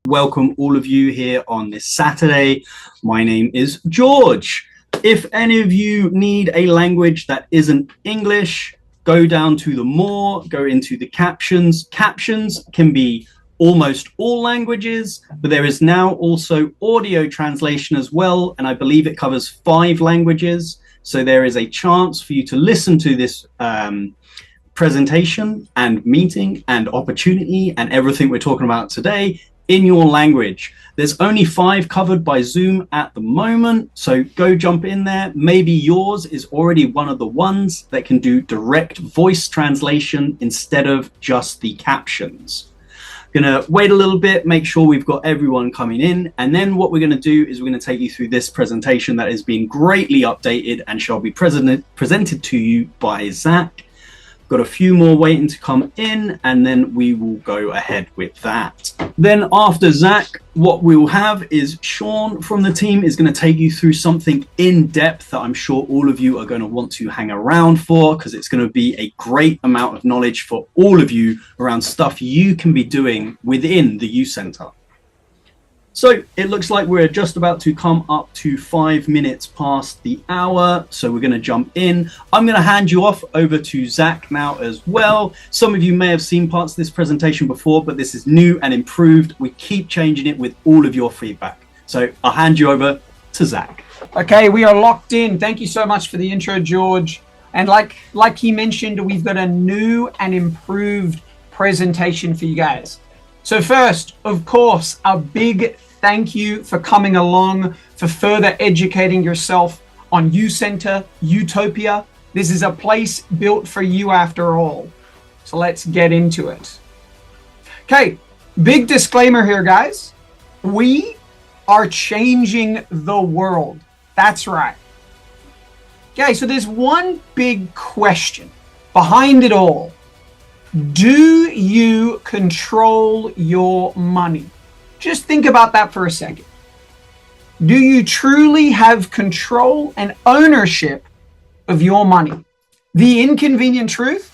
Welcome all of you here on this Saturday. My name is George. If any of you need a language that isn't English, go down to the more, go into the captions. Captions can be almost all languages, but there is now also audio translation as well, and I believe it covers 5 languages. So there is a chance for you to listen to this presentation and meeting and opportunity and everything we're talking about today in your language. There's only 5 covered by Zoom at the moment, so go jump in there. Maybe yours is already one of the ones that can do direct voice translation instead of just the captions. Gonna wait a little bit, make sure we've got everyone coming in, and then what we're gonna do is we're gonna take you through this presentation that has been greatly updated and shall be presented to you by Zach. Got a few more waiting to come in, and then we will go ahead with that. Then after Zach, what we'll have is Sean from the team is going to take you through something in depth that I'm sure all of you are going to want to hang around for, because it's going to be a great amount of knowledge for all of you around stuff you can be doing within the U.Center. So it looks like we're just about to come up to 5 minutes past the hour. So we're going to jump in. I'm going to hand you off over to Zach now as well. Some of you may have seen parts of this presentation before, but this is new and improved. We keep changing it with all of your feedback. So I'll hand you over to Zach. Okay, we are locked in. Thank you so much for the intro, George. And like he mentioned, we've got a new and improved presentation for you guys. So first, of course, a big thank you for coming along, for further educating yourself on U.Center, Utopia. This is a place built for you after all. So let's get into it. Okay, big disclaimer here, guys. We are changing the world. That's right. Okay, so there's one big question behind it all. Do you control your money? Just think about that for a second. Do you truly have control and ownership of your money? The inconvenient truth?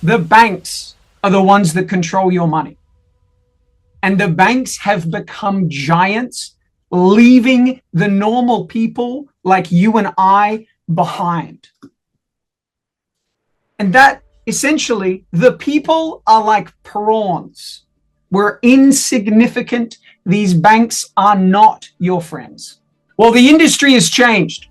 The banks are the ones that control your money. And the banks have become giants, leaving the normal people like you and I behind. And that essentially, the people are like prawns. We're insignificant. These banks are not your friends. Well, the industry has changed,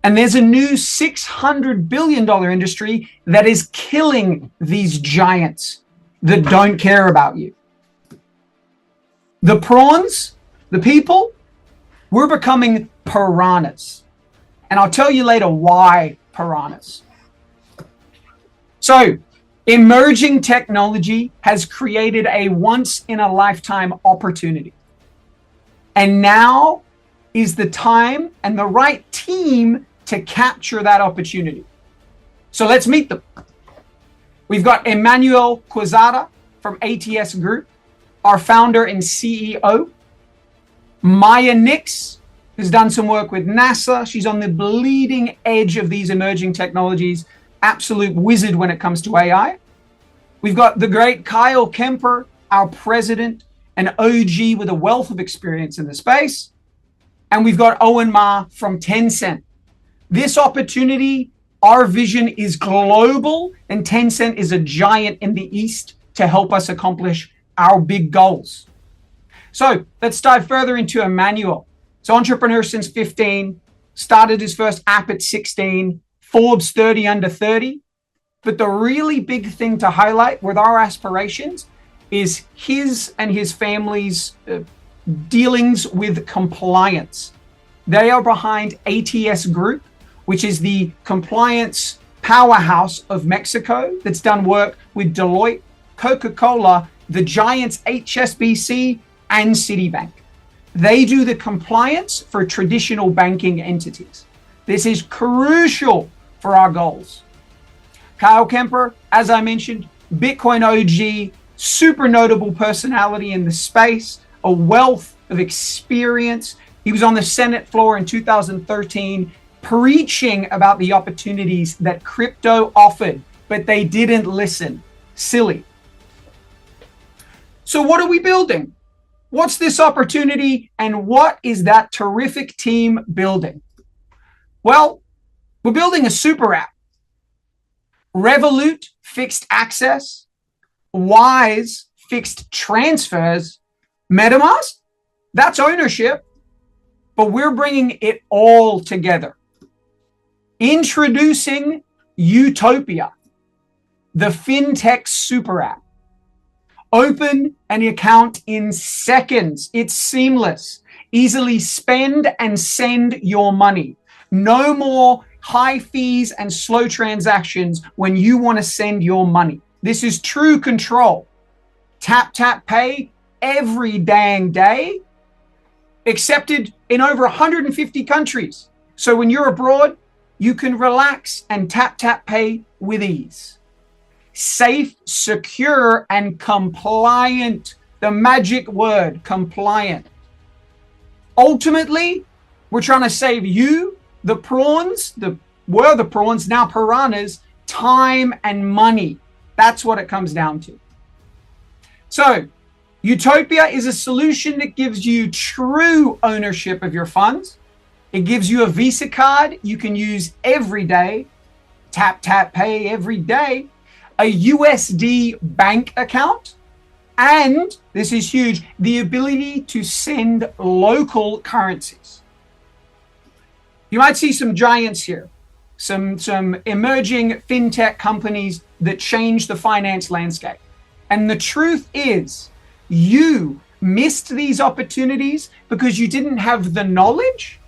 and there's a new $600 billion industry that is killing these giants that don't care about you. The prawns, the people, we're becoming piranhas. And I'll tell you later why piranhas. So, emerging technology has created a once-in-a-lifetime opportunity. And now is the time and the right team to capture that opportunity. So let's meet them. We've got Emmanuel Quezada from ATS Group, our founder and CEO. Maya Nix, who's done some work with NASA. She's on the bleeding edge of these emerging technologies. Absolute wizard when it comes to AI. We've got the great Kyle Kemper, our president, an OG with a wealth of experience in the space. And we've got Owen Ma from Tencent. This opportunity, our vision is global, and Tencent is a giant in the East to help us accomplish our big goals. So let's dive further into Emmanuel. So entrepreneur since 15, started his first app at 16, Forbes 30 under 30. But the really big thing to highlight with our aspirations is his and his family's dealings with compliance. They are behind ATS Group, which is the compliance powerhouse of Mexico that's done work with Deloitte, Coca-Cola, the giants HSBC, and Citibank. They do the compliance for traditional banking entities. This is crucial for our goals. Kyle Kemper, as I mentioned, Bitcoin OG, super notable personality in the space, a wealth of experience. He was on the Senate floor in 2013, preaching about the opportunities that crypto offered, but they didn't listen. Silly. So what are we building? What's this opportunity, and what is that terrific team building? Well, we're building a super app. Revolut fixed access, Wise fixed transfers, MetaMask, that's ownership, but we're bringing it all together. Introducing Utopia, the fintech super app. Open an account in seconds. It's seamless. Easily spend and send your money. No more high fees and slow transactions when you want to send your money. This is true control. Tap, tap, pay every dang day. Accepted in over 150 countries. So when you're abroad, you can relax and tap, tap, pay with ease. Safe, secure, and compliant. The magic word, compliant. Ultimately, we're trying to save you, the prawns, were the prawns, now piranhas, time and money. That's what it comes down to. So, Utopia is a solution that gives you true ownership of your funds. It gives you a Visa card you can use every day. Tap, tap, pay every day. A USD bank account, and this is huge, the ability to send local currencies. You might see some giants here, some emerging fintech companies that change the finance landscape. And the truth is, you missed these opportunities because you didn't have the knowledge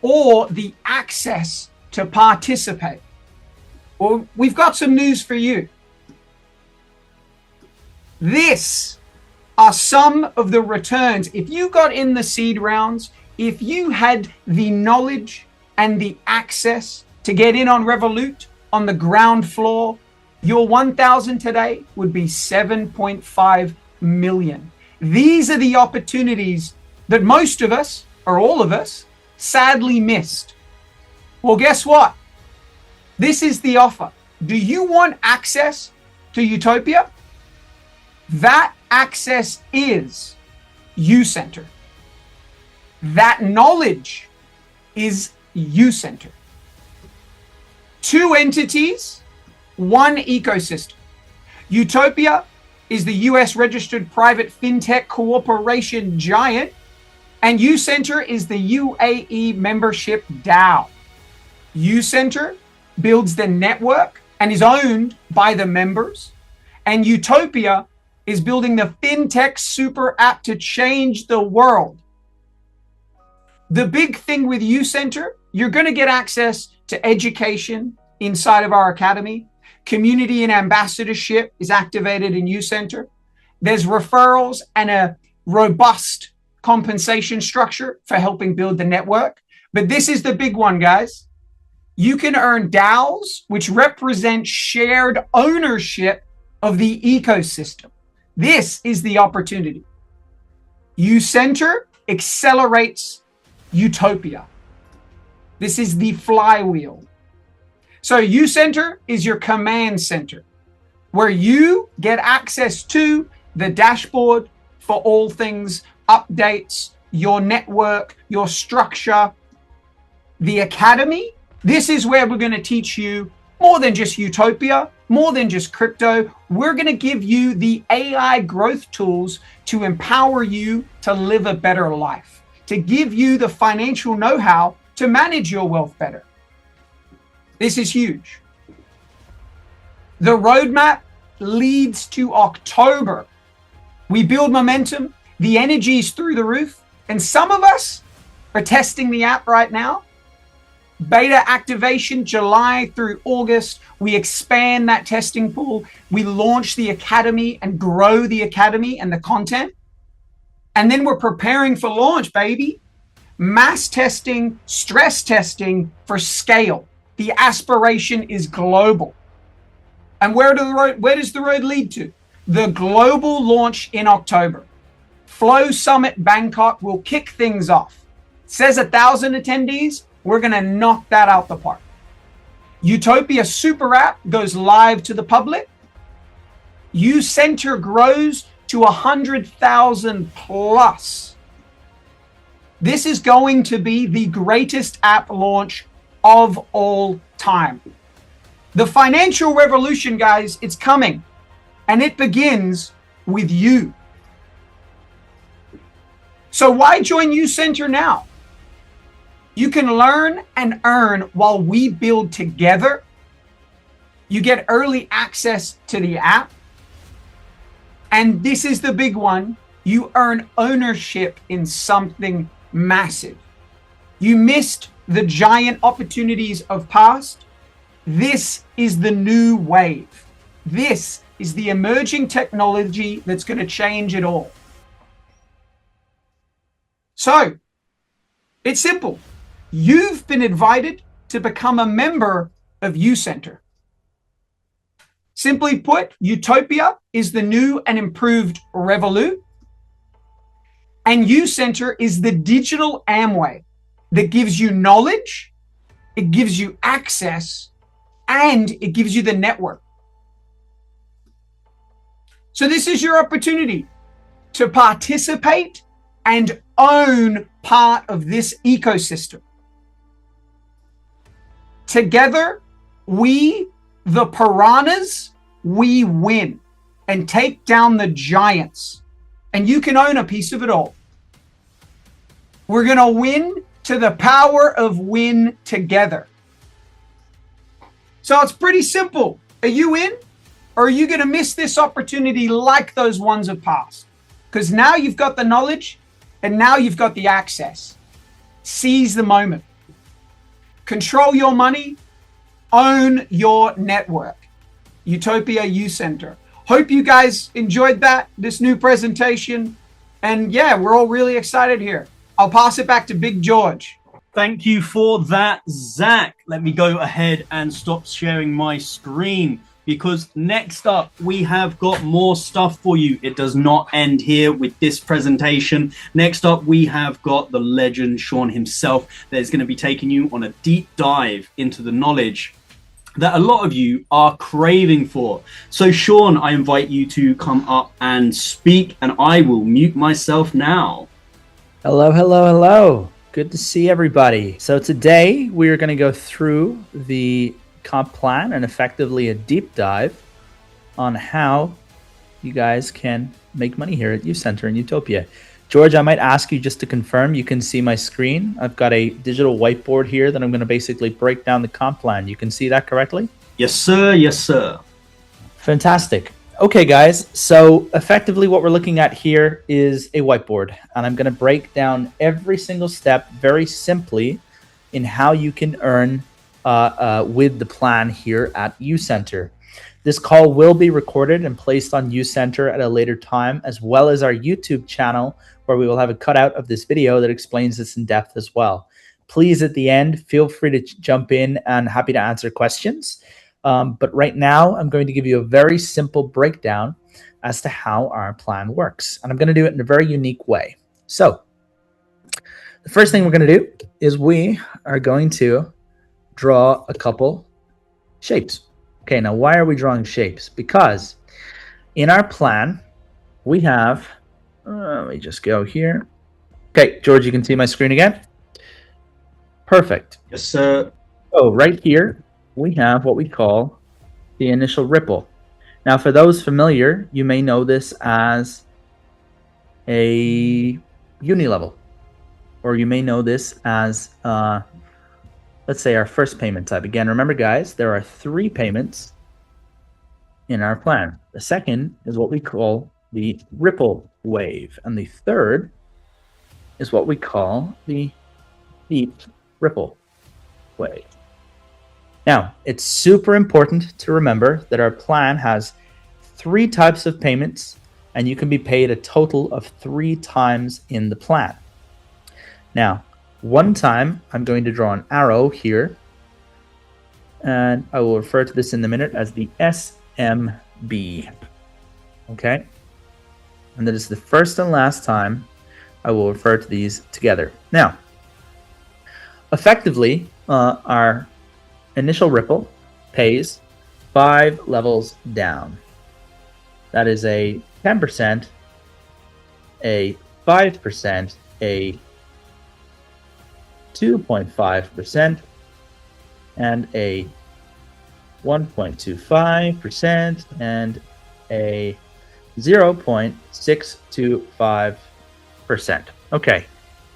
or the access to participate. Well, we've got some news for you. This are some of the returns. If you got in the seed rounds, if you had the knowledge and the access to get in on Revolut on the ground floor, your 1,000 today would be 7.5 million. These are the opportunities that most of us, or all of us, sadly missed. Well, guess what? This is the offer. Do you want access to Utopia? That access is U.Center. That knowledge is U.Center. Two entities, one ecosystem. Utopia is the US registered private fintech cooperation giant, and U.Center is the UAE membership DAO. U.Center builds the network and is owned by the members, and Utopia is building the fintech super app to change the world. The big thing with U.Center, you're going to get access to education inside of our academy. Community and ambassadorship is activated in U.Center. There's referrals and a robust compensation structure for helping build the network. But this is the big one, guys. You can earn DAOs, which represent shared ownership of the ecosystem. This is the opportunity. U.Center accelerates Utopia. This is the flywheel. So U.Center is your command center, where you get access to the dashboard for all things updates, your network, your structure. The academy, this is where we're going to teach you more than just Utopia, more than just crypto. We're going to give you the AI growth tools to empower you to live a better life, to give you the financial know-how to manage your wealth better. This is huge. The roadmap leads to October. We build momentum. The energy is through the roof. And some of us are testing the app right now. Beta activation, July through August. We expand that testing pool. We launch the academy and grow the academy and the content. And then we're preparing for launch, baby. Mass testing, stress testing for scale. The aspiration is global. And where does the road lead to? The global launch in October. Flow Summit Bangkok will kick things off. It says 1,000 attendees. We're going to knock that out the park. Utopia Super App goes live to the public. U.Center grows to 100,000 plus. This is going to be the greatest app launch of all time. The financial revolution, guys, it's coming, and it begins with you. So why join U.Center now? You can learn and earn while we build together. You get early access to the app. And this is the big one. You earn ownership in something massive. You missed the giant opportunities of past. This is the new wave. This is the emerging technology that's going to change it all. So, it's simple. You've been invited to become a member of U.Center. Simply put, Utopia is the new and improved Revolut. And U.Center is the digital Amway that gives you knowledge, it gives you access, and it gives you the network. So this is your opportunity to participate and own part of this ecosystem. Together, we, the piranhas, we win and take down the giants. And you can own a piece of it all. We're going to win to the power of win together. So it's pretty simple. Are you in? Or are you going to miss this opportunity like those ones of past? Because now you've got the knowledge and now you've got the access. Seize the moment. Control your money. Own your network. Utopia U.Center. Hope you guys enjoyed this new presentation. And yeah, we're all really excited here. I'll pass it back to Big George. Thank you for that, Zach. Let me go ahead and stop sharing my screen, because next up we have got more stuff for you. It does not end here with this presentation. Next up we have got the legend Sean himself that is going to be taking you on a deep dive into the knowledge that a lot of you are craving for. So Sean, I invite you to come up and speak, and I will mute myself now. Hello, hello, hello. Good to see everybody. So today we are going to go through the comp plan and effectively a deep dive on how you guys can make money here at U.Center and Utopia. George, I might ask you just to confirm you can see my screen. I've got a digital whiteboard here that I'm going to basically break down the comp plan. You can see that correctly? Yes, sir. Yes, sir. Fantastic. Okay, guys. So effectively what we're looking at here is a whiteboard, and I'm going to break down every single step very simply in how you can earn with the plan here at U.Center. This call will be recorded and placed on U.Center at a later time, as well as our YouTube channel, where we will have a cutout of this video that explains this in depth as well. Please, at the end, feel free to jump in, and happy to answer questions. But right now, I'm going to give you a very simple breakdown as to how our plan works. And I'm going to do it in a very unique way. So the first thing we're going to do is we are going to draw a couple shapes. Okay, now why are we drawing shapes? Because in our plan, we have, let me just go here. Okay, George, you can see my screen again? Perfect. Yes, sir. So right here, we have what we call the initial ripple. Now, for those familiar, you may know this as a uni level, or you may know this as, let's say, our first payment type. Again, remember, guys, there are 3 payments in our plan. The second is what we call the ripple wave, and the third is what we call the deep ripple wave. Now, it's super important to remember that our plan has 3 types of payments, and you can be paid a total of 3 times in the plan. Now, one time, I'm going to draw an arrow here, and I will refer to this in a minute as the SMB. Okay? And that is the first and last time I will refer to these together. Now, effectively, our initial ripple pays 5 levels down. That is a 10% a 5%, a 2.5%, and a 1.25%, and a 0.625%. Okay,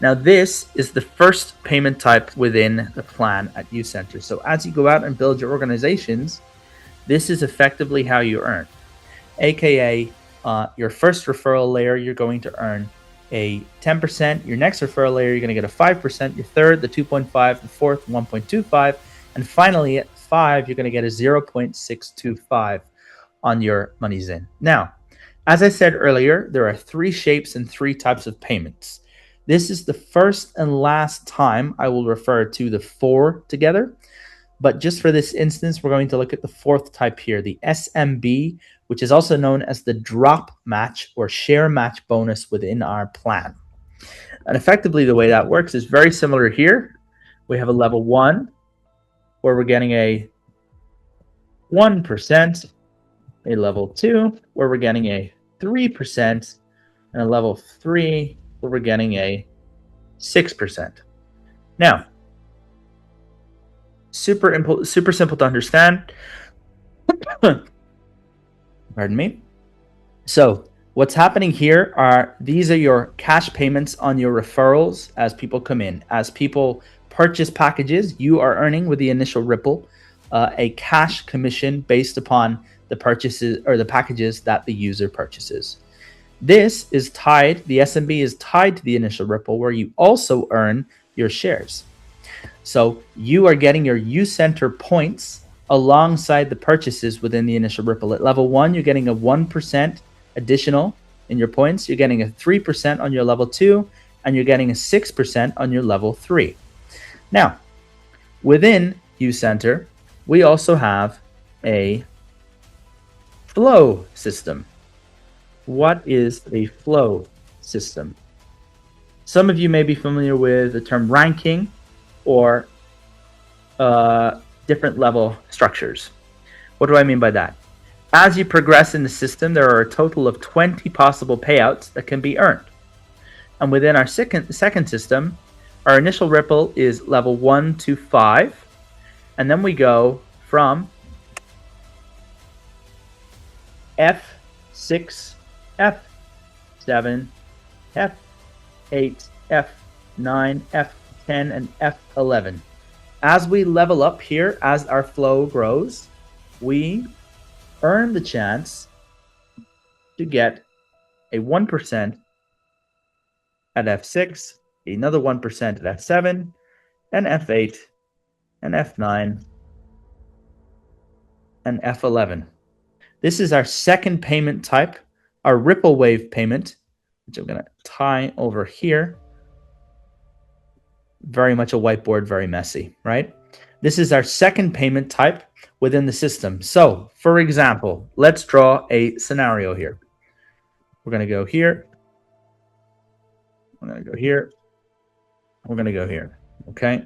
now this is the first payment type within the plan at U.Center. So as you go out and build your organizations, this is effectively how you earn. AKA, your first referral layer, you're going to earn a 10%. Your next referral layer, you're going to get a 5%. Your third, the 2.5. The fourth, 1.25. And finally, at 5, you're going to get a 0.625 on your monies in. Now, as I said earlier, there are 3 shapes and 3 types of payments. This is the first and last time I will refer to the 4 together. But just for this instance, we're going to look at the 4th type here, the SMB, which is also known as the drop match or share match bonus within our plan. And effectively, the way that works is very similar here. We have a level 1 where we're getting a 1%, a level 2 where we're getting a 3%, and a level 3 where we're getting a 6%. Now, super simple to understand. Pardon me. So what's happening here are these are your cash payments on your referrals as people come in. As people purchase packages, you are earning with the initial ripple a cash commission based upon the purchases or the packages that the user purchases. This is tied, the SMB is tied to the initial ripple where you also earn your shares. So you are getting your U.Center points alongside the purchases within the initial ripple. At level 1, you're getting a 1% additional in your points. You're getting a 3% on your level 2, and you're getting a 6% on your level 3. Now, within U.Center, we also have a flow system. What is a flow system? Some of you may be familiar with the term ranking or different level structures. What do I mean by that? As you progress in the system, there are a total of 20 possible payouts that can be earned. And within our second system, our initial ripple is level 1 to 5. And then we go from F6, F7, F8, F9, F10, and F11. As we level up here, as our flow grows, we earn the chance to get a 1% at F6, another 1% at F7, and F8, and F9, and F11. This is our second payment type, our ripple wave payment, which I'm going to tie over here. Very much a whiteboard, very messy, right? This is our second payment type within the system. So, for example, let's draw a scenario here. We're going to go here. We're going to go here. We're going to go here, okay?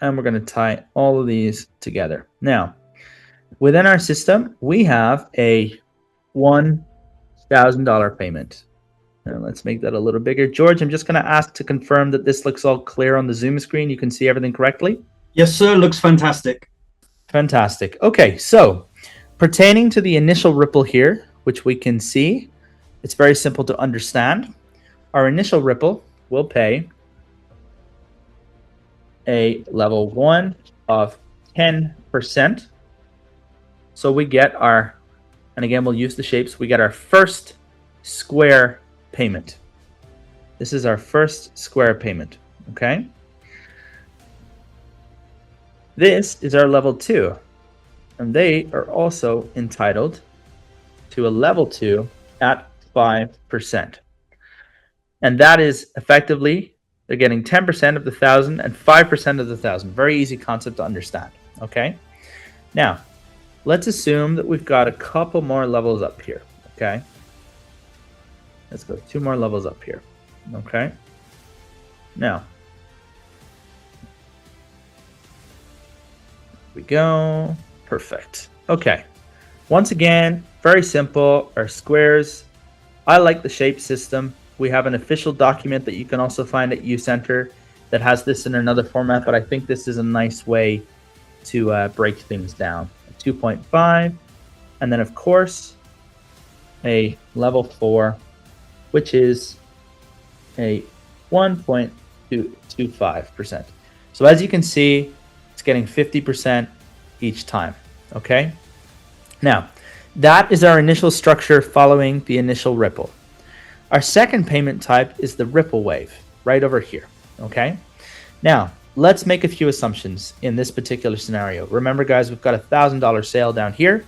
And we're going to tie all of these together. Now, within our system, we have a $1,000 payment. And let's make that a little bigger. George, I'm just going to ask to confirm that this looks all clear on the Zoom screen. You can see everything correctly? Yes, sir. Looks fantastic. Fantastic. Okay, so pertaining to the initial ripple here, which we can see, it's very simple to understand. Our initial ripple will pay a level 1 of 10%. So we get our, and again, we'll use the shapes, we get our first square payment. This is our first square payment, okay? This is our level 2, and they are also entitled to a level 2 at 5%. And that is effectively, they're getting 10% of the 1,000 and 5% of the 1,000. Very easy concept to understand, okay? Now, let's assume that we've got a couple more levels up here, okay? Let's go 2 more levels up here, okay? Now, we go. Perfect. Okay. Once again, very simple. Our squares. I like the shape system. we have an official document that you can also find at U.Center that has this in another format, but I think this is a nice way to break things down. 2.5, and then of course a level 4, which is a 1.225%. So as you can see, it's getting 50% each time. Okay. Now, that is our initial structure following the initial ripple. Our second payment type is the ripple wave, right over here. Okay. Now, let's make a few assumptions in this particular scenario. Remember, guys, we've got a $1,000 sale down here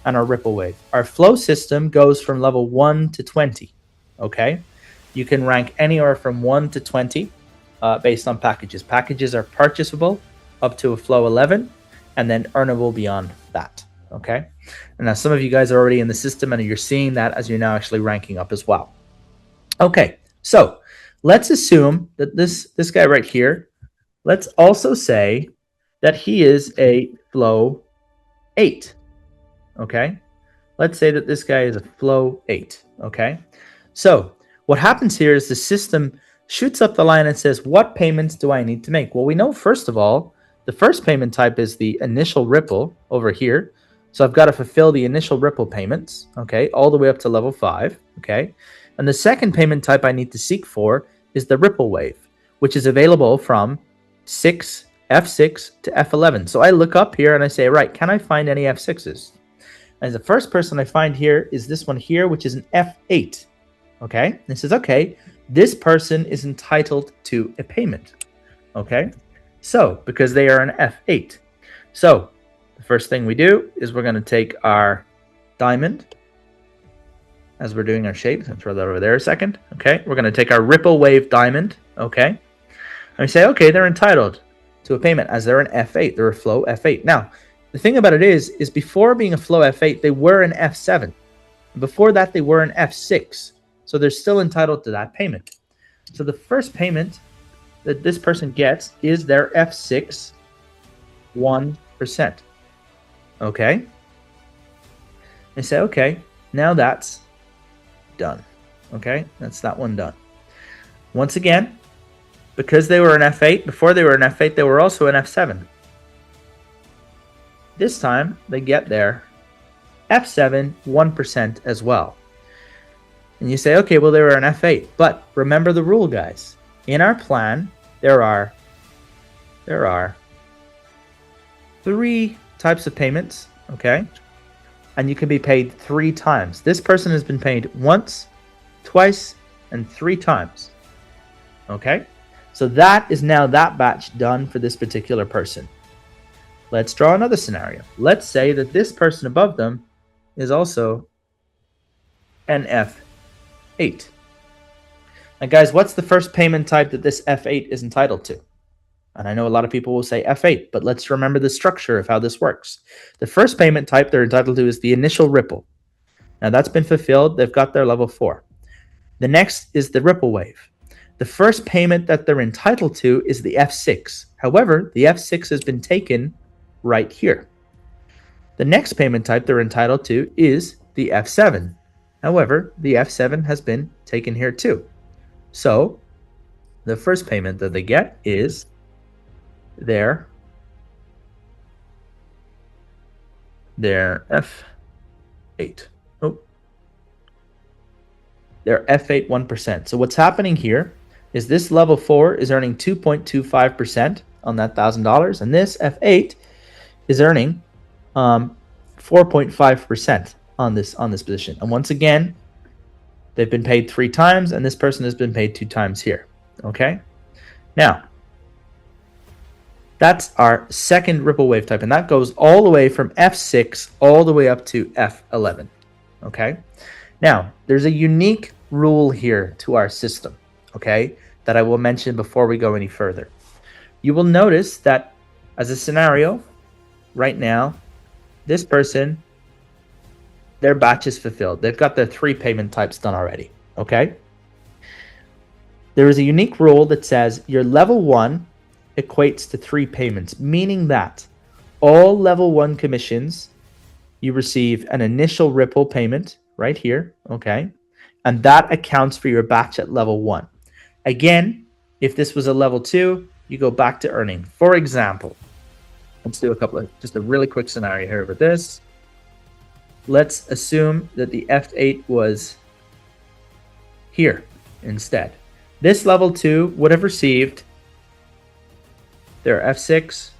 and our ripple wave. Our flow system goes from level 1 to 20. Okay. You can rank anywhere from 1 to 20 based on packages. Packages are purchasable up to a flow 11 and then earnable beyond that. Okay. And now some of you guys are already in the system and you're seeing that as you're now actually ranking up as well. Okay. So let's assume that this guy right here, let's also say that he is a flow 8. Okay. Let's say that this guy is a flow 8. Okay. So what happens here is the system shoots up the line and says, what payments do I need to make? Well, we know, first of all, the first payment type is the initial ripple over here. So I've got to fulfill the initial ripple payments, okay, all the way up to level 5, okay? And the second payment type I need to seek for is the ripple wave, which is available from F6 to F11. So I look up here and I say, right, can I find any F6s? And the first person I find here is this one here, which is an F8, okay? And it says, okay, this person is entitled to a payment, okay? So, because they are an F8. So, the first thing we do is we're going to take our diamond as we're doing our shape. I'll throw that over there a second. Okay, we're going to take our ripple wave diamond. Okay, and we say, okay, they're entitled to a payment as they're an F8. They're a flow F8. Now, the thing about it is before being a flow F8, they were an F7. Before that, they were an F6. So they're still entitled to that payment. So the first payment that this person gets is their F6 1%. Okay. They say, okay, now that's done. Okay, that's that one done. Once again, because they were an F8, before they were an F8, they were also an F7. This time, they get their F7 1% as well. And you say, okay, well, they were an F8. But remember the rule, guys. In our plan, there are 3 types of payments, okay? And you can be paid 3 times. This person has been paid once, twice, and 3 times, okay? So that is now that batch done for this particular person. Let's draw another scenario. Let's say that this person above them is also an F8. Now, guys, what's the first payment type that this F8 is entitled to? And I know a lot of people will say F8, but let's remember the structure of how this works. The first payment type they're entitled to is the initial ripple. Now that's been fulfilled. They've got their level 4. The next is the ripple wave. The first payment that they're entitled to is the F6. However, the F6 has been taken right here. The next payment type they're entitled to is the F7. However, the F7 has been taken here too. So the first payment that they get is their F8. Oh, their F8 1%. So what's happening here is this level 4 is earning 2.25% on that $1,000, and this F8 is earning 4.5% on this position. And once again, they've been paid 3 times, and this person has been paid 2 times here. Okay, now that's our second ripple wave type, and that goes all the way from F6 all the way up to F11. Okay, now there's a unique rule here to our system, okay, that I will mention before we go any further. You will notice that as a scenario right now, this person, their batch is fulfilled. They've got their 3 payment types done already. Okay, there is a unique rule that says your level 1 equates to 3 payments, meaning that all level 1 commissions, you receive an initial ripple payment right here, okay? and that accounts for your batch at level 1. Again, if this was a level 2, you go back to earning. For example, let's do just a really quick scenario here with this. Let's assume that the F8 was here instead. This level 2 would have received their F6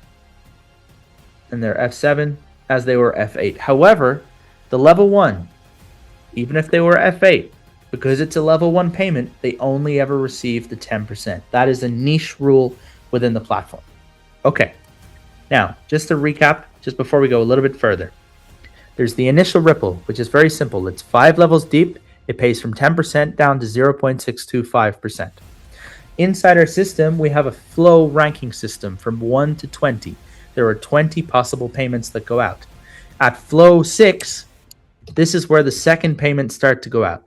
and their F7 as they were F8. However, the level 1, even if they were F8, because it's a level 1 payment, they only ever receive the 10%. That is a niche rule within the platform. Okay, now just to recap, just before we go a little bit further, there's the initial ripple, which is very simple. It's 5 levels deep. It pays from 10% down to 0.625%. Inside our system, we have a flow ranking system from 1 to 20. There are 20 possible payments that go out. At flow 6, this is where the second payments start to go out.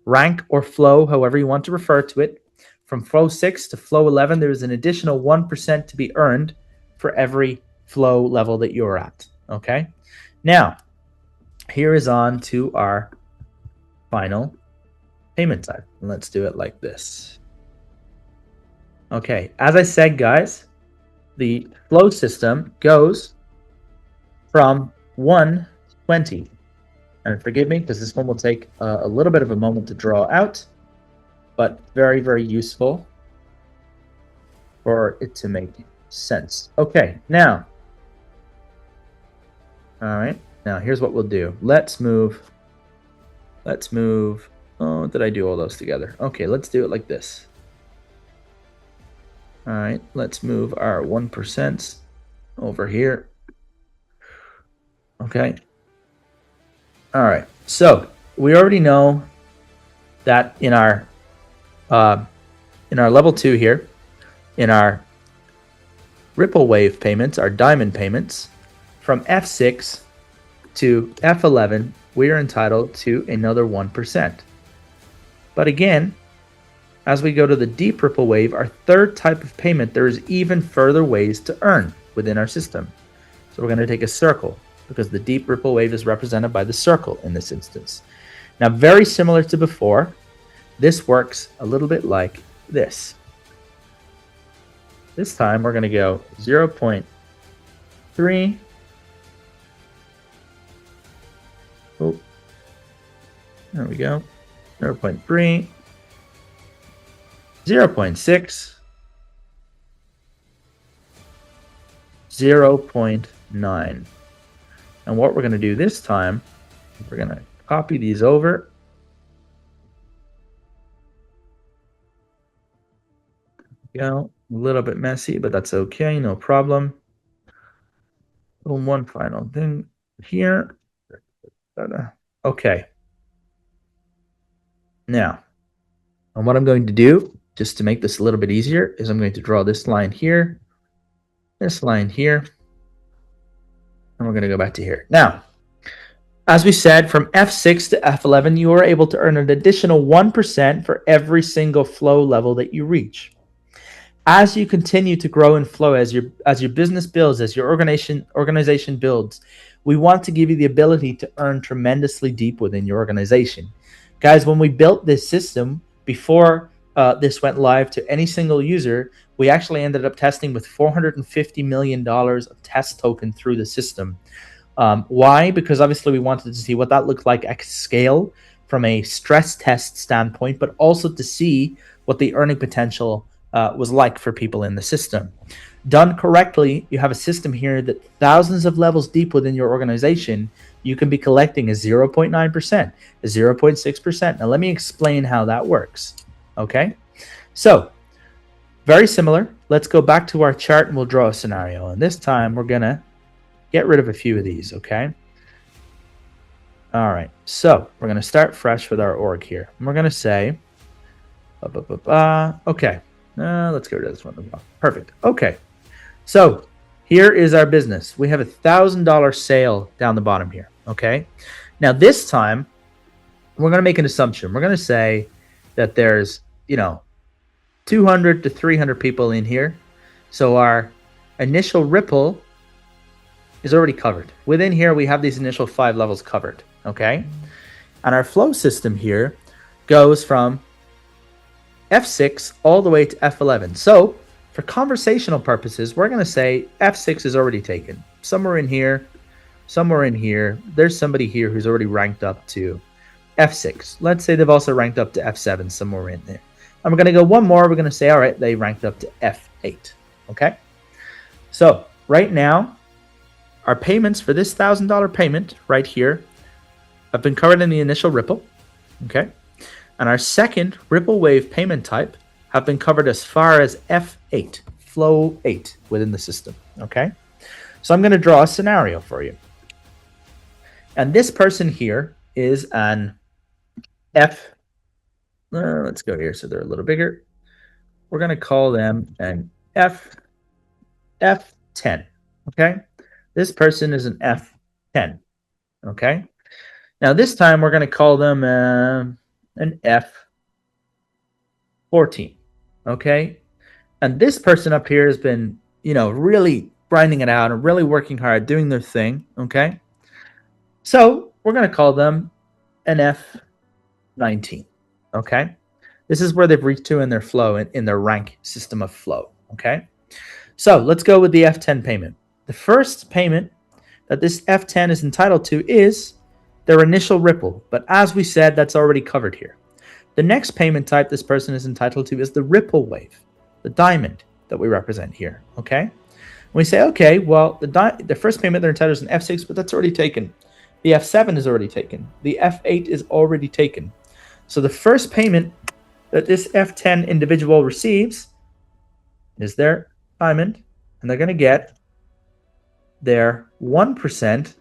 Rank or flow, however you want to refer to it. From flow 6 to flow 11, there is an additional 1% to be earned for every flow level that you're at. Okay? Now, here is on to our final payment type. Let's do it like this. Okay, as I said, guys, the flow system goes from 1 to 20. And forgive me, because this one will take a little bit of a moment to draw out, but very, very useful for it to make sense. Okay, now, all right, now here's what we'll do. Let's move, oh, did I do all those together? Okay, let's do it like this. All right, let's move our 1% over here. Okay. All right, so we already know that in our level 2 here, in our ripple wave payments, our diamond payments, from F6 to F11, we are entitled to another 1%. But again, as we go to the deep ripple wave, our third type of payment, there is even further ways to earn within our system. So we're going to take a circle, because the deep ripple wave is represented by the circle in this instance. Now, very similar to before, this works a little bit like this. This time we're going to go 0.3. Oh, there we go. 0.3, 0.6, 0.9. And what we're going to do this time, we're going to copy these over. Go a little bit messy, but that's okay, no problem. One final thing here. Okay. Now, and what I'm going to do, just to make this a little bit easier, is I'm going to draw this line here, this line here, and we're going to go back to here. Now, as we said, from F6 to F11, you are able to earn an additional 1% for every single flow level that you reach. As you continue to grow in flow, as your business builds, as your organization builds, we want to give you the ability to earn tremendously deep within your organization. Guys, when we built this system, before this went live to any single user, we actually ended up testing with $450 million of test token through the system. Why? Because obviously we wanted to see what that looked like at scale from a stress test standpoint, but also to see what the earning potential was like for people in the system. Done correctly, you have a system here that thousands of levels deep within your organization, you can be collecting a 0.9%, a 0.6%. Now let me explain how that works. Okay, so very similar. Let's go back to our chart and we'll draw a scenario. And this time we're gonna get rid of a few of these, okay? All right, so we're gonna start fresh with our org here. And we're gonna say, okay, let's get rid of this one as well. Perfect, okay. So here is our business. We have $1,000 sale down the bottom here, okay? Now this time, we're gonna make an assumption. We're gonna say that there's, 200 to 300 people in here. So our initial ripple is already covered. Within here, we have these initial 5 levels covered, okay? And our flow system here, goes from F6 all the way to F11. So for conversational purposes, we're going to say F6 is already taken. Somewhere in here, there's somebody here who's already ranked up to F6. Let's say they've also ranked up to F7 somewhere in there. And we're going to go one more. We're going to say, all right, they ranked up to F8. Okay. So right now, our payments for this $1,000 payment right here have been covered in the initial Ripple. Okay. And our second Ripple Wave payment type have been covered as far as F8, flow 8 within the system. Okay. So I'm going to draw a scenario for you. And this person here is an F. Let's go here so they're a little bigger. We're going to call them an F10. Okay. This person is an F10. Okay. Now this time we're going to call them an F14. Okay. And this person up here has been, really grinding it out and really working hard, doing their thing. Okay. So we're going to call them an F19. Okay. This is where they've reached to in their flow, in their rank system of flow. Okay. So let's go with the F10 payment. The first payment that this F10 is entitled to is their initial Ripple. But as we said, that's already covered here. The next payment type this person is entitled to is the Ripple Wave, the diamond that we represent here. Okay. And we say, okay, well, the first payment they're entitled is an F6, but that's already taken. The F7 is already taken. The F8 is already taken. So the first payment that this F10 individual receives is their diamond, and they're going to get their 1%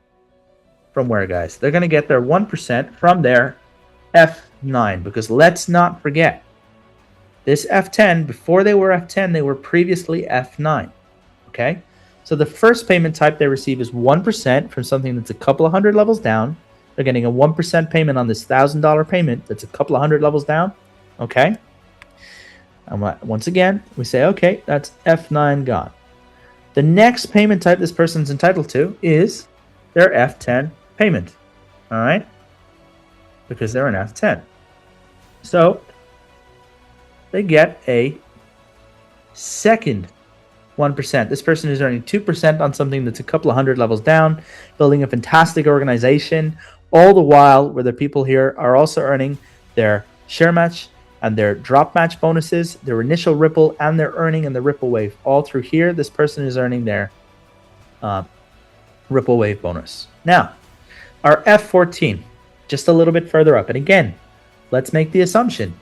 from where, guys? They're going to get their 1% from their F9, because let's not forget, this F10, before they were F10, they were previously F9. Okay? So the first payment type they receive is 1% from something that's a couple of hundred levels down. They're getting a 1% payment on this $1,000 payment that's a couple of hundred levels down. Okay? And once again, we say, okay, that's F9 gone. The next payment type this person's entitled to is their F10 payment. All right? Because they're an F10. So they get a second 1%. This person is earning 2% on something that's a couple of hundred levels down, building a fantastic organization, all the while where the people here are also earning their share match and their drop match bonuses, their initial Ripple, and their earning in the Ripple Wave. All through here, this person is earning their Ripple Wave bonus. Now, our F14, just a little bit further up. And again, let's make the assumption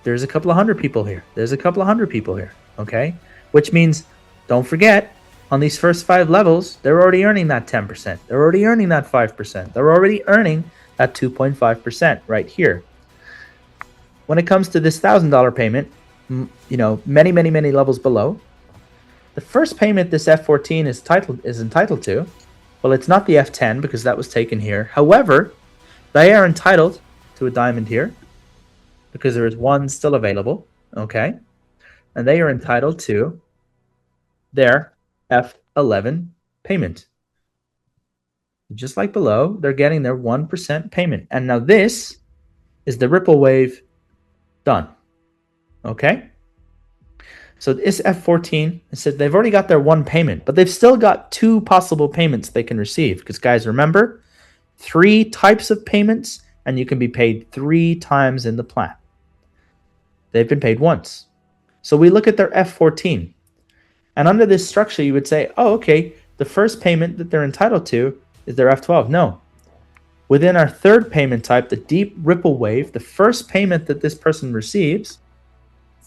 there's a couple of hundred people here. There's a couple of hundred people here. Okay? Which means, don't forget, on these first 5 levels, they're already earning that 10%. They're already earning that 5%. They're already earning that 2.5% right here. When it comes to this $1,000 payment, many, many, many levels below, the first payment this F14 is entitled to, well, it's not the F10 because that was taken here. However, they are entitled to a diamond here because there is one still available. Okay? And they are entitled to their F11 payment. Just like below, they're getting their 1% payment. And now this is the Ripple Wave done. Okay? So this F14, it said they've already got their 1 payment, but they've still got 2 possible payments they can receive. Because guys, remember, 3 types of payments, and you can be paid 3 times in the plan. They've been paid once. So we look at their F14. And under this structure, you would say, oh, okay, the first payment that they're entitled to is their F12. No. Within our third payment type, the deep Ripple Wave, the first payment that this person receives,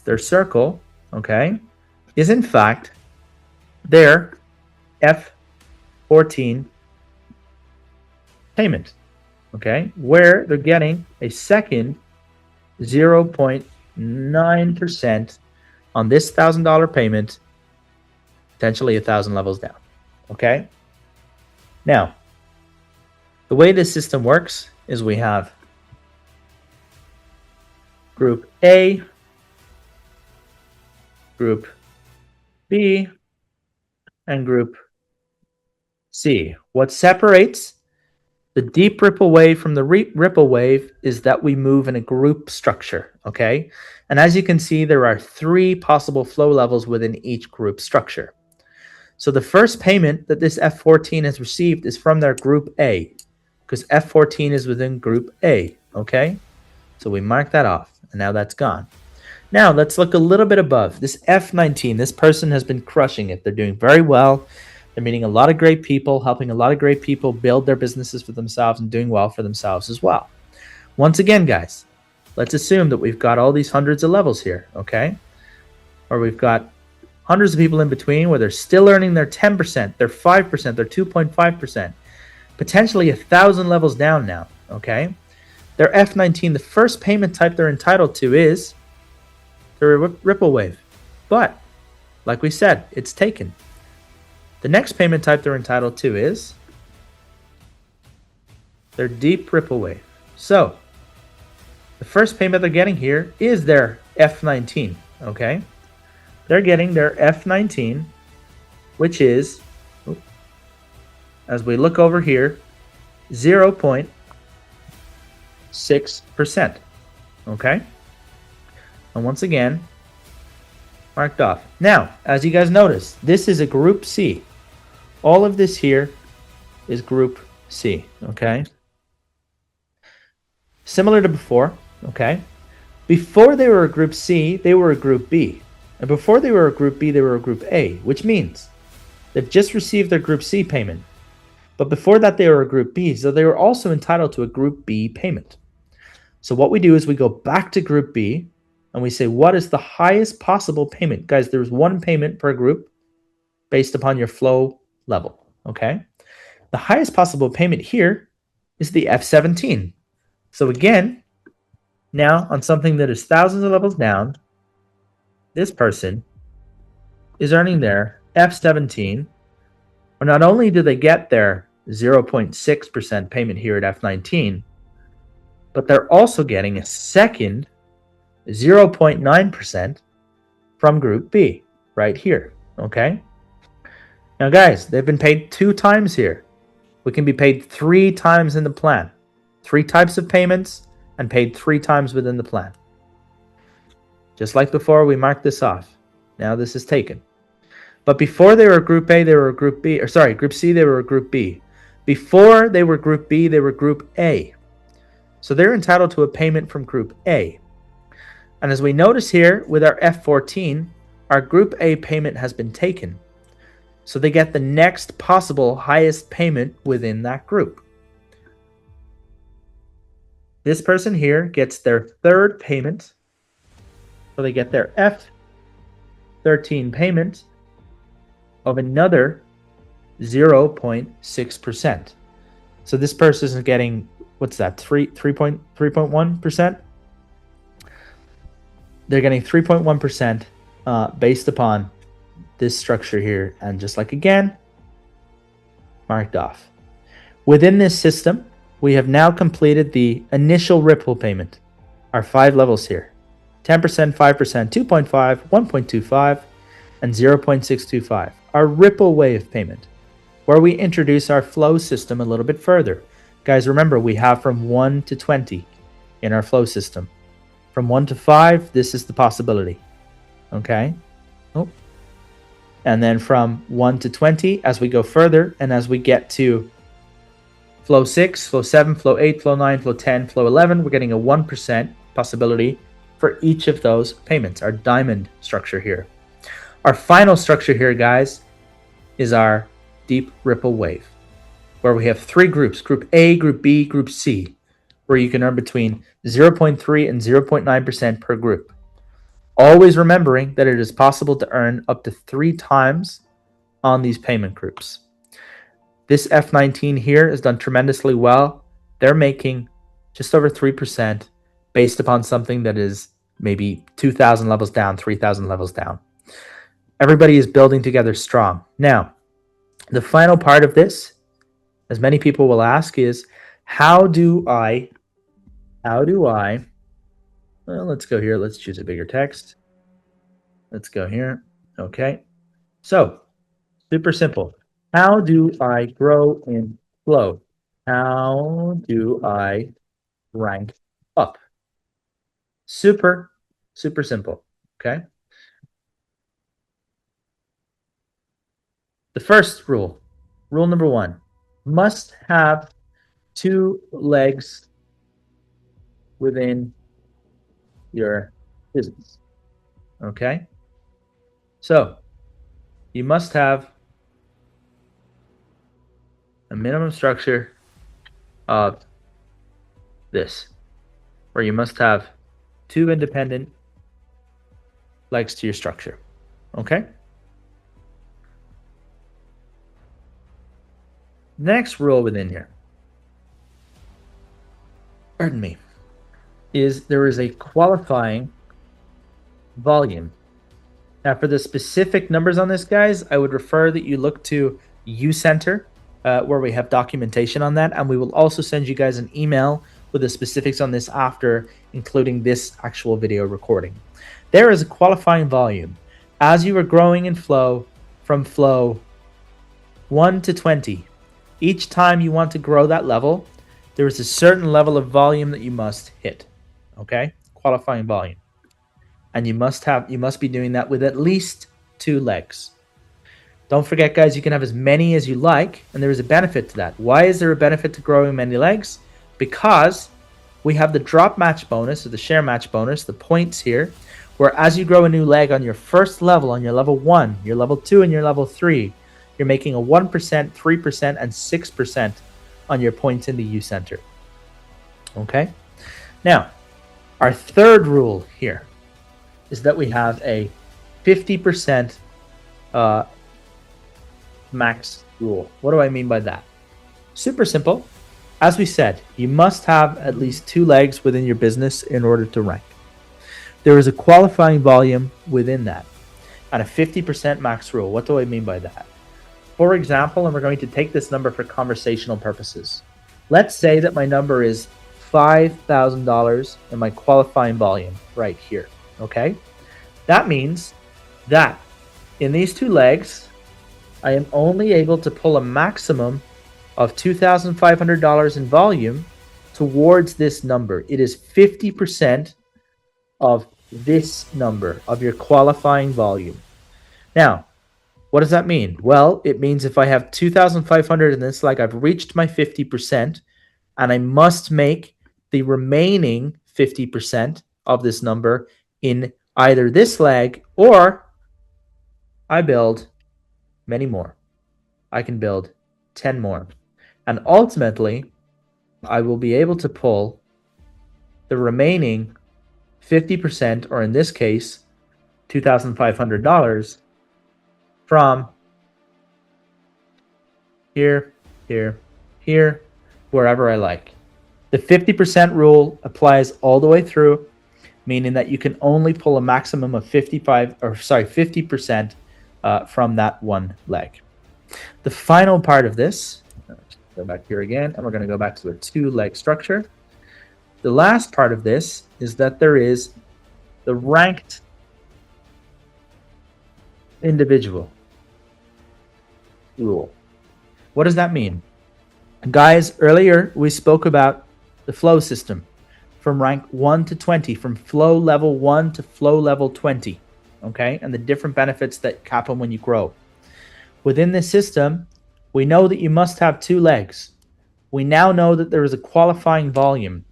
their circle, okay, is in fact their F14 payment, okay, where they're getting a second 0.9% on this $1,000 payment, potentially 1,000 levels down. Okay. Now, the way this system works is we have Group A, Group B, and Group C. What separates The deep ripple wave from the ripple wave is that we move in a group structure, okay? And as you can see, there are 3 possible flow levels within each group structure. So the first payment that this F14 has received is from their group A, because F14 is within group A, okay? So we mark that off, and now that's gone. Now let's look a little bit above. This F19, this person has been crushing it. They're doing very well. They're meeting a lot of great people, helping a lot of great people build their businesses for themselves and doing well for themselves as well. Once again, guys, let's assume that we've got all these hundreds of levels here, okay? Or we've got hundreds of people in between where they're still earning their 10%, their 5%, their 2.5%, potentially 1,000 levels down now, okay? Their F19, the first payment type they're entitled to is the ripple wave. But, like we said, it's taken. The next payment type they're entitled to is their deep ripple wave. So, the first payment they're getting here is their F19, okay? They're getting their F19, which is, as we look over here, 0.6%, okay? And once again, marked off. Now, as you guys notice, this is a group C. All of this here is group C, okay? Similar to before, okay? Before they were a group C, they were a group B. And before they were a group B, they were a group A, which means they've just received their group C payment. But before that, they were a group B, so they were also entitled to a group B payment. So what we do is we go back to group B and we say, what is the highest possible payment? Guys, there's 1 payment per group based upon your flow level, okay? The highest possible payment here is the F17. So again, now on something that is thousands of levels down, this person is earning their F17. Or not only do they get their 0.6% payment here at F19, but they're also getting a second 0.9% from group B right here, okay? Now, guys, they've been paid 2 times here. We can be paid 3 times in the plan. 3 types of payments and paid 3 times within the plan. Just like before, we marked this off. Now this is taken. But before they were a group A, they were a group B. Or sorry, group C, they were a group B. Before they were group B, they were group A. So they're entitled to a payment from group A. And as we notice here with our F14, our group A payment has been taken. So they get the next possible highest payment within that group. This person here gets their 3rd payment. So they get their F13 payment of another 0.6%. So this person is getting, what's that, 3.1%? They're getting 3.1% based upon this structure here, and just like again, marked off. Within this system, we have now completed the initial ripple payment, our 5 levels here: 10%, 5%, 2.5, 1.25, and 0.625. Our ripple wave payment, where we introduce our flow system a little bit further. Guys, remember, we have from 1 to 20 in our flow system. From 1 to 5, this is the possibility, okay? And then from 1 to 20, as we go further, and as we get to flow 6, flow 7, flow 8, flow 9, flow 10, flow 11, we're getting a 1% possibility for each of those payments, our diamond structure here. Our final structure here, guys, is our deep ripple wave, where we have 3 groups: group A, group B, group C, where you can earn between 0.3 and 0.9% per group. Always remembering that it is possible to earn up to 3 times on these payment groups. This F19 here has done tremendously well. They're making just over 3% based upon something that is maybe 2,000 levels down, 3,000 levels down. Everybody is building together strong. Now, the final part of this, as many people will ask, is how do I, well, let's go here. Let's choose a bigger text. Let's go here. Okay. So, super simple. How do I grow in flow? How do I rank up? Super, super simple. Okay. The first rule, rule number 1, must have 2 legs within your business. Okay. So you must have a minimum structure of this, where you must have 2 independent legs to your structure. Okay. The next rule within here, pardon me, is there is a qualifying volume. Now, for the specific numbers on this, guys, I would refer that you look to U.Center, where we have documentation on that, and we will also send you guys an email with the specifics on this after, including this actual video recording. There is a qualifying volume. As you are growing in flow, from flow 1 to 20, each time you want to grow that level, there is a certain level of volume that you must hit. Okay? Qualifying volume. And you must be doing that with at least 2 legs. Don't forget, guys, you can have as many as you like, and there is a benefit to that. Why is there a benefit to growing many legs? Because we have the drop match bonus, or the share match bonus, the points here, where as you grow a new leg on your first level, on your level 1, your level 2, and your level 3, you're making a 1%, 3%, and 6% on your points in the U.Center. Okay? Now, our third rule here is that we have a 50% max rule. What do I mean by that? Super simple. As we said, you must have at least 2 legs within your business in order to rank. There is a qualifying volume within that and a 50% max rule. What do I mean by that? For example, and we're going to take this number for conversational purposes. Let's say that my number is $5,000 in my qualifying volume right here. Okay? That means that in these 2 legs, I am only able to pull a maximum of $2,500 in volume towards this number. It is 50% of this number of your qualifying volume. Now, what does that mean? Well, it means if I have 2,500 in this leg, I've reached my 50%, and I must make the remaining 50% of this number in either this leg, or I build many more. I can build 10 more. And ultimately, I will be able to pull the remaining 50%, or in this case, $2,500 from here, here, here, wherever I like. The 50% rule applies all the way through, meaning that you can only pull a maximum of 50% from that one leg. The final part of this, go back here again, and we're going to go back to a 2-leg structure. The last part of this is that there is the ranked individual rule. What does that mean? Guys, earlier we spoke about the flow system from rank 1 to 20, from flow level 1 to flow level 20, okay? And the different benefits that happen when you grow. Within this system, we know that you must have 2 legs. We now know that there is a qualifying volume.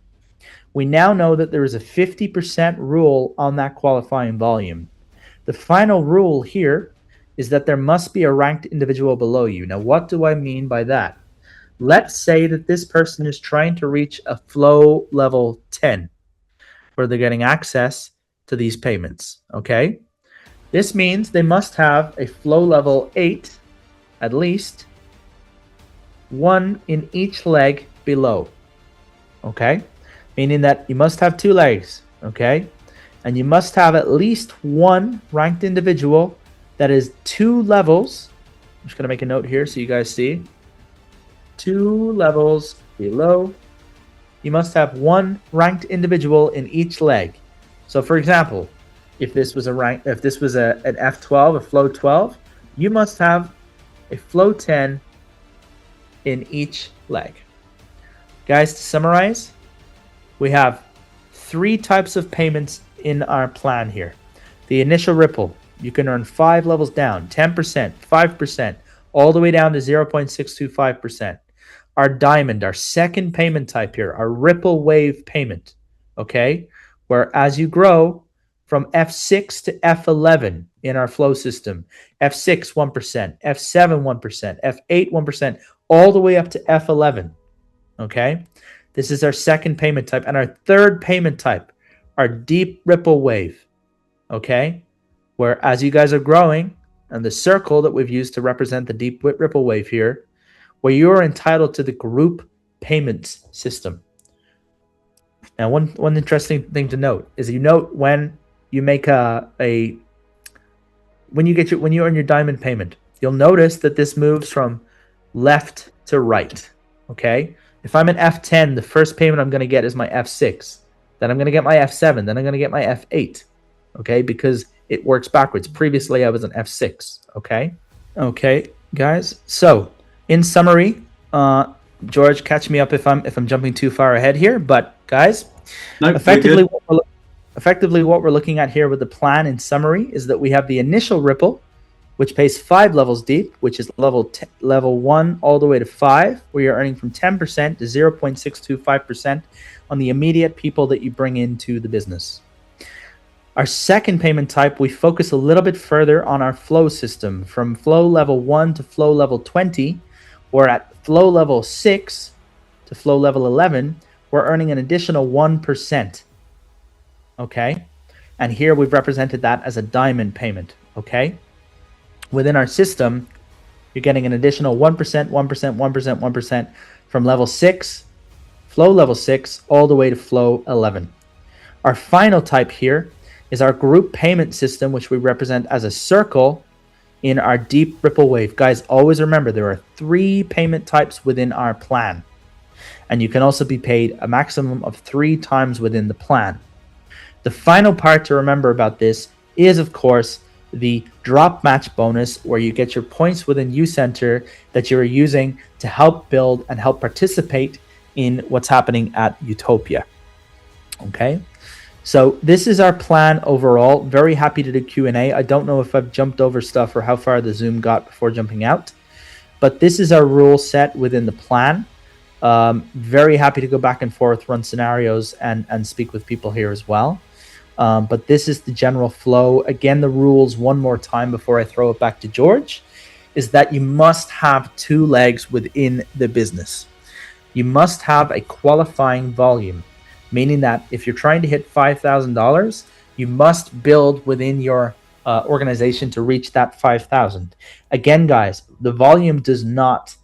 We now know that there is a 50% rule on that qualifying volume. The final rule here is that there must be a ranked individual below you. Now, what do I mean by that? Let's say that this person is trying to reach a flow level 10, where they're getting access to these payments, okay? This means they must have a flow level 8, at least, 1 in each leg below, okay? Meaning that you must have 2 legs, okay? And you must have at least 1 ranked individual that is 2 levels. I'm just going to make a note here so you guys see. 2 levels below. You must have 1 ranked individual in each leg. So for example, if this was an F12, a flow 12, you must have a flow 10 in each leg. Guys, to summarize, we have 3 types of payments in our plan here. The initial ripple, you can earn 5 levels down, 10%, 5%, all the way down to 0.625%. Our diamond, our second payment type here, our ripple wave payment, okay? Where as you grow from F6 to F11 in our flow system, F6, 1%, F7, 1%, F8, 1%, all the way up to F11, okay? This is our second payment type. And our third payment type, our deep ripple wave, okay? Where as you guys are growing, and the circle that we've used to represent the deep ripple wave here, where you are entitled to the group payments system. Now, one interesting thing to note is you note when you make when you earn your diamond payment, you'll notice that this moves from left to right. Okay, if I'm an F10, the first payment I'm going to get is my F6. Then I'm going to get my F7. Then I'm going to get my F8. Okay, because it works backwards. Previously, I was an F6. Okay, guys. So, in summary, George, catch me up if I'm jumping too far ahead here. But guys, nope, effectively what we're looking at here with the plan in summary is that we have the initial ripple, which pays 5 levels deep, which is level 1 all the way to 5, where you're earning from 10% to 0.625% on the immediate people that you bring into the business. Our second payment type, we focus a little bit further on our flow system. From flow level 1 to flow level 20, or at flow level 6 to flow level 11, we're earning an additional 1%. Okay? And here we've represented that as a diamond payment. Okay? Within our system, you're getting an additional 1%, 1%, 1%, 1% from level 6, flow level 6, all the way to flow 11. Our final type here is our group payment system, which we represent as a circle in our deep ripple wave. Guys, always remember there are 3 payment types within our plan. And you can also be paid a maximum of 3 times within the plan. The final part to remember about this is, of course, the drop match bonus, where you get your points within U.Center that you're using to help build and help participate in what's happening at Utopia. Okay? So this is our plan overall. Very happy to do Q&A. I don't know if I've jumped over stuff or how far the Zoom got before jumping out, but this is our rule set within the plan. Very happy to go back and forth, run scenarios, and speak with people here as well. But this is the general flow. Again, the rules one more time before I throw it back to George is that you must have 2 legs within the business. You must have a qualifying volume, meaning that if you're trying to hit $5,000, you must build within your organization to reach that 5,000. Again, guys, the volume does not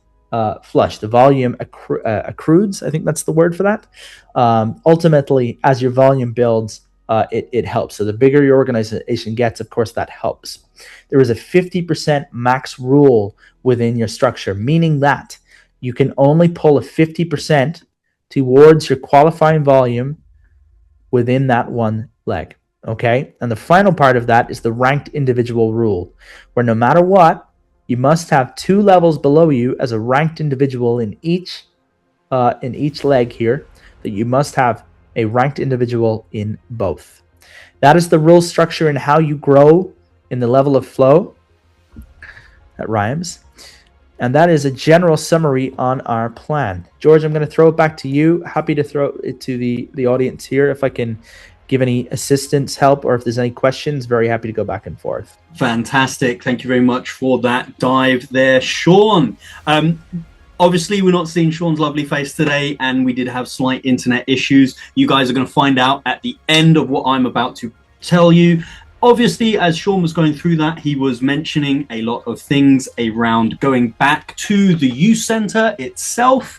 flush. The volume accrues. I think that's the word for that. Ultimately, as your volume builds, it helps. So the bigger your organization gets, of course, that helps. There is a 50% max rule within your structure, meaning that you can only pull a 50% towards your qualifying volume within that one leg. Okay? And the final part of that is the ranked individual rule, where no matter what, you must have 2 levels below you as a ranked individual in each leg here, that you must have a ranked individual in both. That is the rule structure and how you grow in the level of flow. That rhymes. And that is a general summary on our plan. George, I'm going to throw it back to you. Happy to throw it to the audience here. If I can give any assistance, help, or if there's any questions, very happy to go back and forth. Fantastic. Thank you very much for that dive there, Sean. Obviously, we're not seeing Sean's lovely face today, and we did have slight internet issues. You guys are going to find out at the end of what I'm about to tell you. Obviously, as Sean was going through that, he was mentioning a lot of things around going back to the U.Center itself.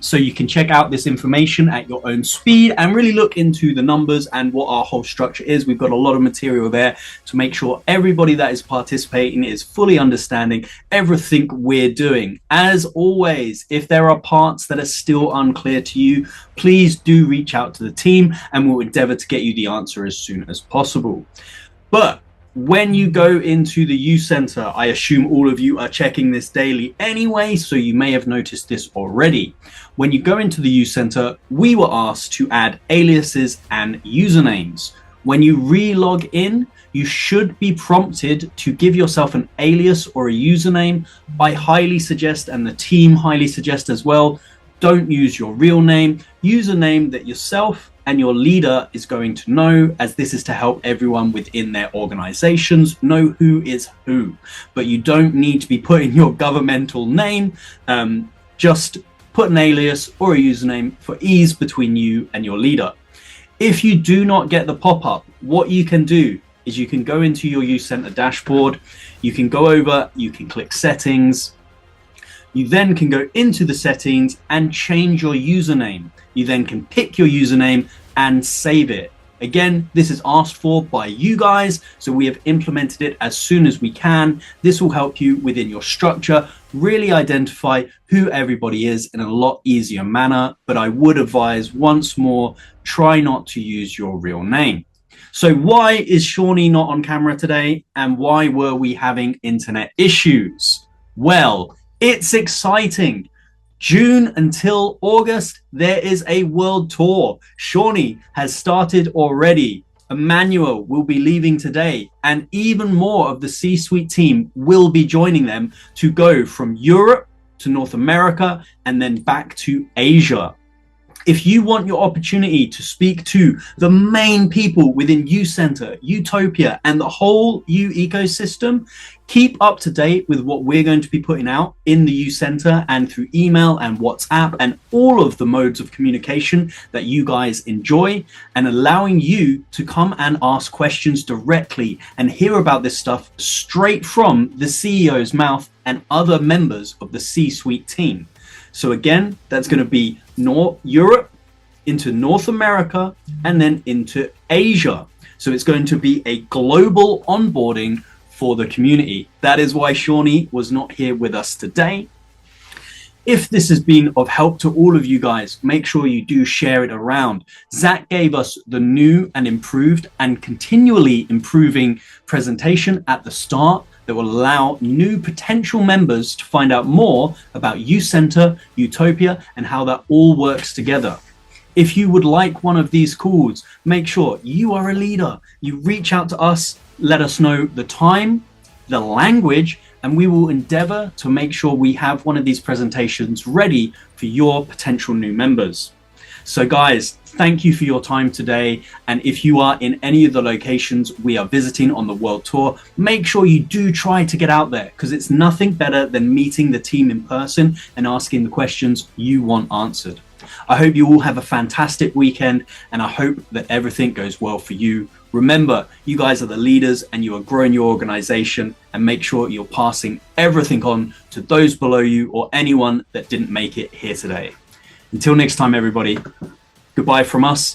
So you can check out this information at your own speed and really look into the numbers and what our whole structure is. We've got a lot of material there to make sure everybody that is participating is fully understanding everything we're doing. As always, if there are parts that are still unclear to you, please do reach out to the team and we'll endeavor to get you the answer as soon as possible. But when you go into the U.Center, I assume all of you are checking this daily anyway, so you may have noticed this already. When you go into the U.Center, we were asked to add aliases and usernames. When you re-log in, you should be prompted to give yourself an alias or a username. I highly suggest, and the team highly suggest as well, don't use your real name. Use a name that yourself and your leader is going to know, as this is to help everyone within their organizations know who is who. But you don't need to be putting your governmental name. Just put an alias or a username for ease between you and your leader. If you do not get the pop-up, what you can do is you can go into your U.Center dashboard. You can go over, you can click settings. You then can go into the settings and change your username. You then can pick your username and save it. Again, this is asked for by you guys, so we have implemented it as soon as we can. This will help you within your structure, really identify who everybody is in a lot easier manner. But I would advise once more, try not to use your real name. So why is Shawnee not on camera today? And why were we having internet issues? Well, it's exciting. June until August, there is a world tour. Shawnee has started already. Emmanuel will be leaving today, and even more of the C-suite team will be joining them to go from Europe to North America and then back to Asia. If you want your opportunity to speak to the main people within U.Center, Utopia, and the whole U ecosystem, keep up to date with what we're going to be putting out in the U.Center and through email and WhatsApp and all of the modes of communication that you guys enjoy, and allowing you to come and ask questions directly and hear about this stuff straight from the CEO's mouth and other members of the C-suite team. So again, that's going to be Europe into North America and then into Asia. So it's going to be a global onboarding for the community. That is why Shawnee was not here with us today. If this has been of help to all of you guys, make sure you do share it around. Zach gave us the new and improved and continually improving presentation at the start that will allow new potential members to find out more about U.Center, Utopia, and how that all works together. If you would like one of these calls, make sure you are a leader. You reach out to us, let us know the time, the language, and we will endeavor to make sure we have one of these presentations ready for your potential new members. So guys, thank you for your time today. And if you are in any of the locations we are visiting on the world tour, make sure you do try to get out there, because it's nothing better than meeting the team in person and asking the questions you want answered. I hope you all have a fantastic weekend, and I hope that everything goes well for you. Remember, you guys are the leaders and you are growing your organization, and make sure you're passing everything on to those below you or anyone that didn't make it here today. Until next time, everybody, goodbye from us,